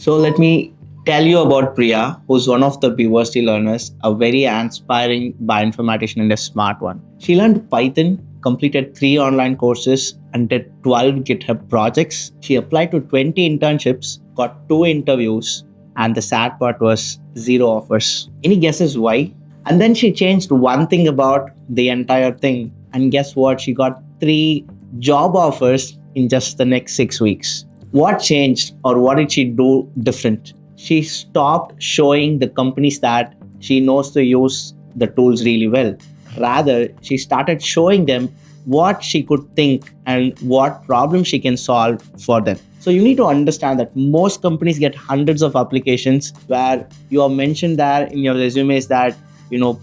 So let me tell you about Priya, who's one of the Bversity learners, a very inspiring bioinformatician and a smart one. She learned Python, completed 3 online courses, and did 12 GitHub projects. She applied to 20 internships, got 2 interviews, and the sad part was 0 offers. Any guesses why? And then she changed one thing about the entire thing. And guess what? She got 3 job offers in just the next 6 weeks. What changed or what did she do different? She stopped showing the companies that she knows to use the tools really well. Rather, she started showing them what she could think and what problems she can solve for them. So you need to understand that most companies get hundreds of applications where you are mentioned there in your resumes that,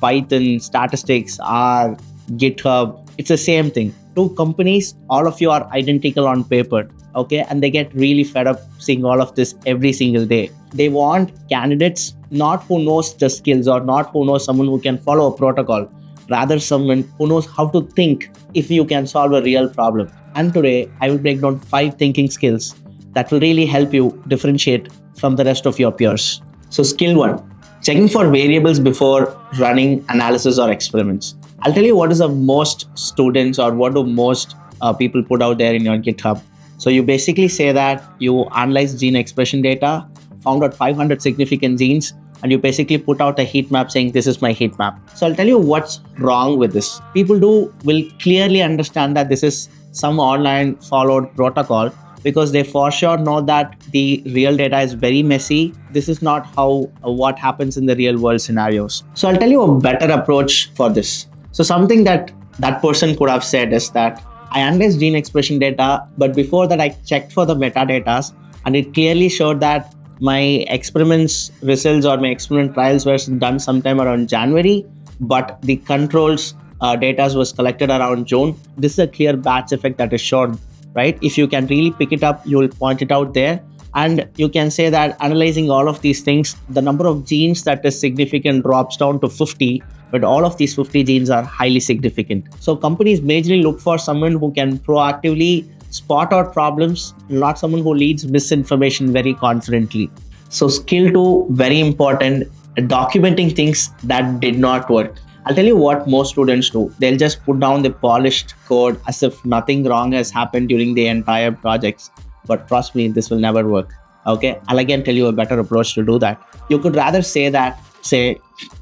Python, statistics, R, GitHub, it's the same thing. 2 companies, all of you are identical on paper, okay? And they get really fed up seeing all of this every single day. They want candidates not who knows the skills or not who knows someone who can follow a protocol, rather someone who knows how to think if you can solve a real problem. And today, I will break down 5 thinking skills that will really help you differentiate from the rest of your peers. So skill 1, checking for variables before running analysis or experiments. I'll tell you what is the most students or what do most people put out there in your GitHub. So you basically say that you analyze gene expression data, found out 500 significant genes, and you basically put out a heat map saying this is my heat map. So I'll tell you what's wrong with this. People will clearly understand that this is some online followed protocol because they for sure know that the real data is very messy. This is not how what happens in the real world scenarios. So I'll tell you a better approach for this. So something that person could have said is that I analyzed gene expression data, but before that I checked for the metadata and it clearly showed that my experiments results or my experiment trials were done sometime around January, but the controls data was collected around June. This is a clear batch effect that is shown, right? If you can really pick it up, you will point it out there. And you can say that analyzing all of these things, the number of genes that is significant drops down to 50, but all of these 50 genes are highly significant. So companies majorly look for someone who can proactively spot out problems, not someone who leads misinformation very confidently. So skill 2, very important, documenting things that did not work. I'll tell you what most students do. They'll just put down the polished code as if nothing wrong has happened during the entire projects. But trust me, this will never work. Okay, I'll again tell you a better approach to do that. You could rather say,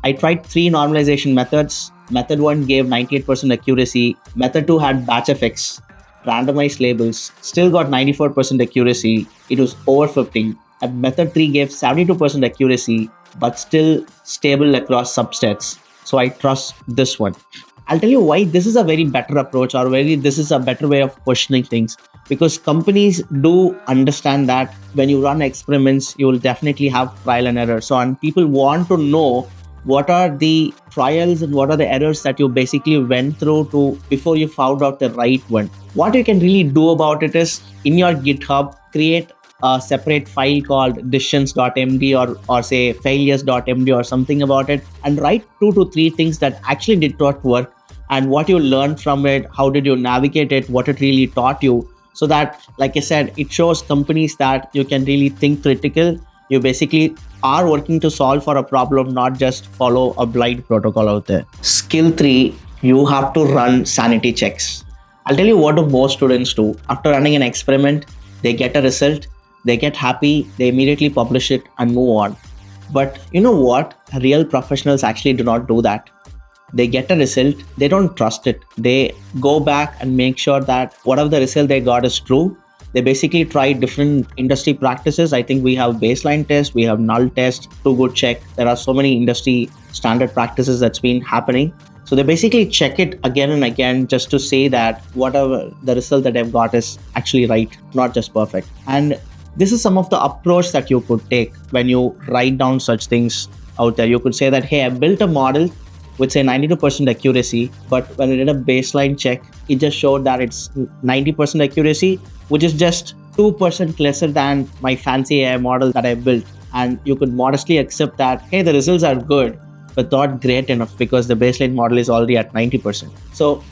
I tried 3 normalization methods. Method 1 gave 98% accuracy. Method 2 had batch effects, randomized labels, still got 94% accuracy. It was overfitting. And method 3 gave 72% accuracy, but still stable across subsets. So I trust this one. I'll tell you why this is a very better approach or this is a better way of questioning things. Because companies do understand that when you run experiments, you will definitely have trial and error. So and people want to know what are the trials and what are the errors that you basically went through before you found out the right one. What you can really do about it is in your GitHub, create a separate file called decisions.md or say failures.md or something about it and write 2 to 3 things that actually did not work and what you learned from it, how did you navigate it, what it really taught you. So that, like I said, it shows companies that you can really think critical. You basically are working to solve for a problem, not just follow a blind protocol out there. Skill 3, you have to run sanity checks. I'll tell you what do most students do. After running an experiment, they get a result, they get happy, they immediately publish it and move on. But you know what? Real professionals actually do not do that. They get a result, they don't trust it. They go back and make sure that whatever the result they got is true. They basically try different industry practices. I think we have baseline test, we have null test, too good check. There are so many industry standard practices that's been happening. So they basically check it again and again just to say that whatever the result that they've got is actually right, not just perfect. And this is some of the approach that you could take when you write down such things out there. You could say that, hey, I built a model with say 92% accuracy, but when I did a baseline check, it just showed that it's 90% accuracy, which is just 2% lesser than my fancy AI model that I built. And you could modestly accept that, hey, the results are good, but not great enough because the baseline model is already at 90%. So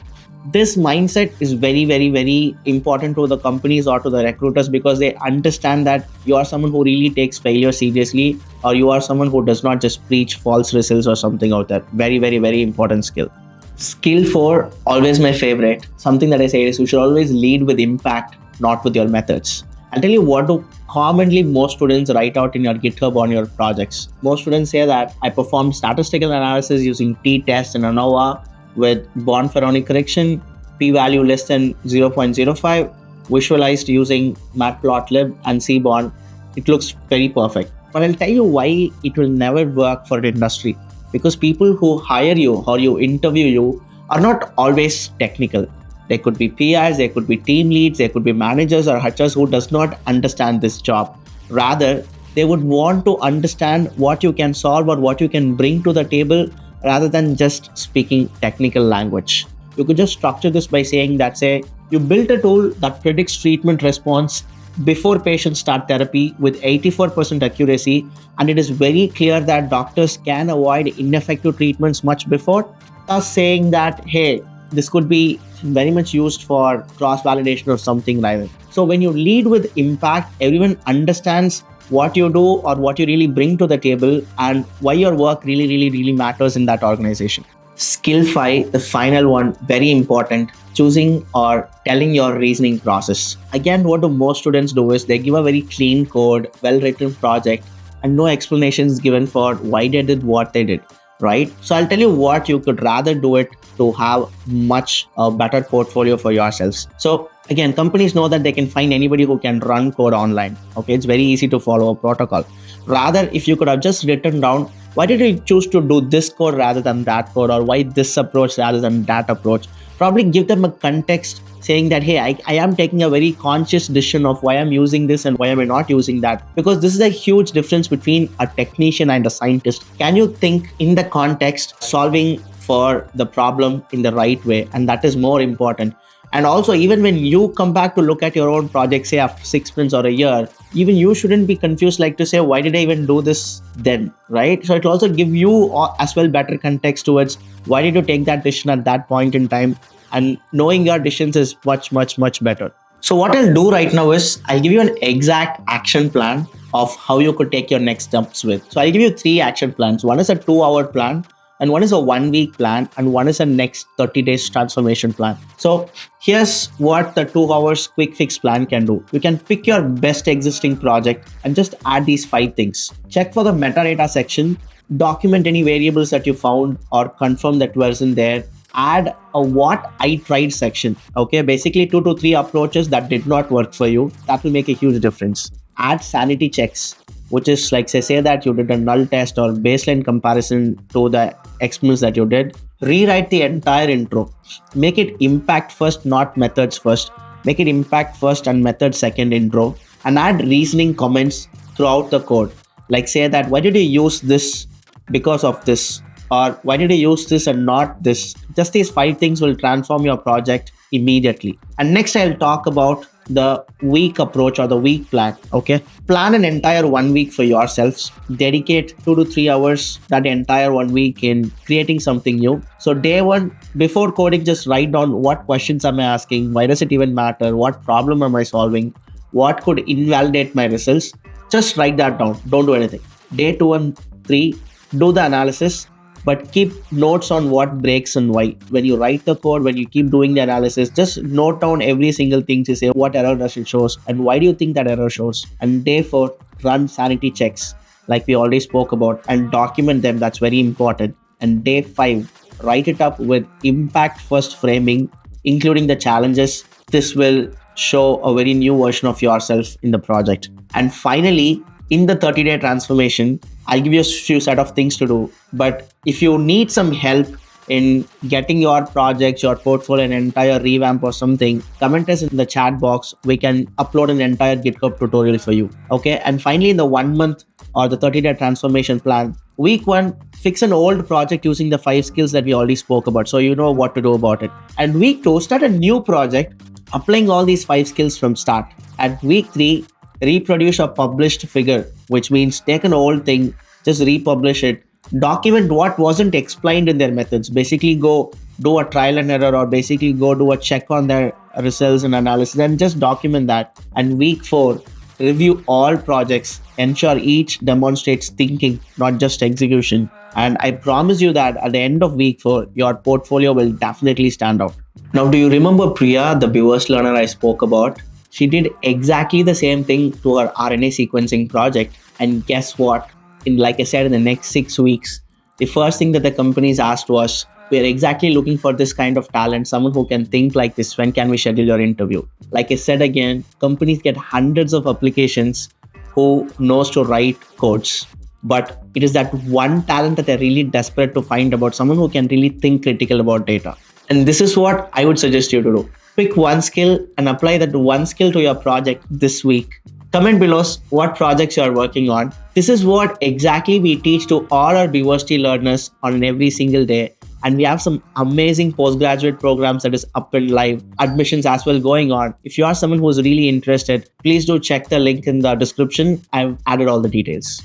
This mindset is very, very, very important to the companies or to the recruiters, because they understand that you are someone who really takes failure seriously, or you are someone who does not just preach false results or something out there. Very, very, very important skill. Skill 4, always my favorite. Something that I say is you should always lead with impact, not with your methods. I'll tell you what do commonly most students write out in your GitHub on your projects. Most students say that I performed statistical analysis using t-test and ANOVA with Bond-Ferroni correction, p-value less than 0.05, visualized using matplotlib and cbond. It looks very perfect. But I'll tell you why it will never work for the industry. Because people who hire you or you interview you are not always technical. They could be PIs, they could be team leads, they could be managers or HRs who does not understand this job. Rather, they would want to understand what you can solve or what you can bring to the table, rather than just speaking technical language. You could just structure this by saying that, say, you built a tool that predicts treatment response before patients start therapy with 84% accuracy, and it is very clear that doctors can avoid ineffective treatments much before. Thus saying that, hey, this could be very much used for cross-validation or something like that. So when you lead with impact, everyone understands what you do or what you really bring to the table and why your work really, really, really matters in that organization. Skill 5, the final one, very important, choosing or telling your reasoning process. Again, what do most students do is they give a very clean code, well-written project, and no explanations given for why they did what they did, right? So I'll tell you what you could rather do it to have much better portfolio for yourselves. So again, companies know that they can find anybody who can run code online. Okay, it's very easy to follow a protocol. Rather, if you could have just written down, why did you choose to do this code rather than that code, or why this approach rather than that approach? Probably give them a context saying that, hey, I am taking a very conscious decision of why I'm using this and why am I not using that. Because this is a huge difference between a technician and a scientist. Can you think in the context, solving for the problem in the right way? And that is more important. And also, even when you come back to look at your own project, say after 6 months or a year, even you shouldn't be confused like to say, why did I even do this then, right? So it will also give you as well better context towards why did you take that decision at that point in time, and knowing your decisions is much, much, much better. So what I'll do right now is I'll give you an exact action plan of how you could take your next steps with. So I'll give you 3 action plans. One is a 2-hour plan, and one is a 1-week plan, and one is a next 30 days transformation plan. So here's what the 2 hours quick fix plan can do. You can pick your best existing project and just add these 5 things. Check for the metadata section, document any variables that you found or confirm that wasn't there. Add a what I tried section. Okay, basically 2 to 3 approaches that did not work for you. That will make a huge difference. Add sanity checks, which is like say that you did a null test or baseline comparison to the experiments that you did. Rewrite the entire intro. Make it impact first, not methods first. Make it impact first and method second intro. And add reasoning comments throughout the code. Like say that, why did you use this because of this? Or why did you use this and not this? Just these 5 things will transform your project immediately. And next I'll talk about the week approach or the week plan. Okay, plan an entire 1 week for yourselves. Dedicate 2 to 3 hours that entire 1 week in creating something new. So day 1, before coding, just write down what questions am I asking, why does it even matter, what problem am I solving, what could invalidate my results. Just write that down. Don't do anything. Day 2 and 3, do the analysis, but keep notes on what breaks and why. When you write the code, when you keep doing the analysis, just note down every single thing to say what error does it shows and why do you think that error shows. And day 4, run sanity checks like we already spoke about and document them. That's very important. And day 5, write it up with impact first framing, including the challenges. This will show a very new version of yourself in the project. And finally, in the 30-day transformation, I'll give you a few set of things to do. But if you need some help in getting your projects, your portfolio, an entire revamp or something, comment us in the chat box. We can upload an entire GitHub tutorial for you. Okay. And finally, in the 1 month or the 30-day transformation plan, week 1, fix an old project using the 5 skills that we already spoke about. So you know what to do about it. And week 2, start a new project, applying all these 5 skills from start. At week 3, reproduce a published figure, which means take an old thing, just republish it, document what wasn't explained in their methods. Basically go do a trial and error, or basically go do a check on their results and analysis and just document that. And week 4, review all projects, ensure each demonstrates thinking, not just execution. And I promise you that at the end of week 4, your portfolio will definitely stand out. Now, do you remember Priya, the Bversity learner I spoke about? She did exactly the same thing to her RNA sequencing project. And guess what? Like I said, in the next 6 weeks, the first thing that the companies asked was, we're exactly looking for this kind of talent, someone who can think like this. When can we schedule your interview? Like I said again, companies get hundreds of applications who knows to write codes. But it is that one talent that they're really desperate to find, about someone who can really think critical about data. And this is what I would suggest you to do. Pick one skill and apply that one skill to your project this week. Comment below what projects you are working on. This is what exactly we teach to all our Bversity learners on every single day. And we have some amazing postgraduate programs that is up and live, admissions as well going on. If you are someone who is really interested, please do check the link in the description. I've added all the details.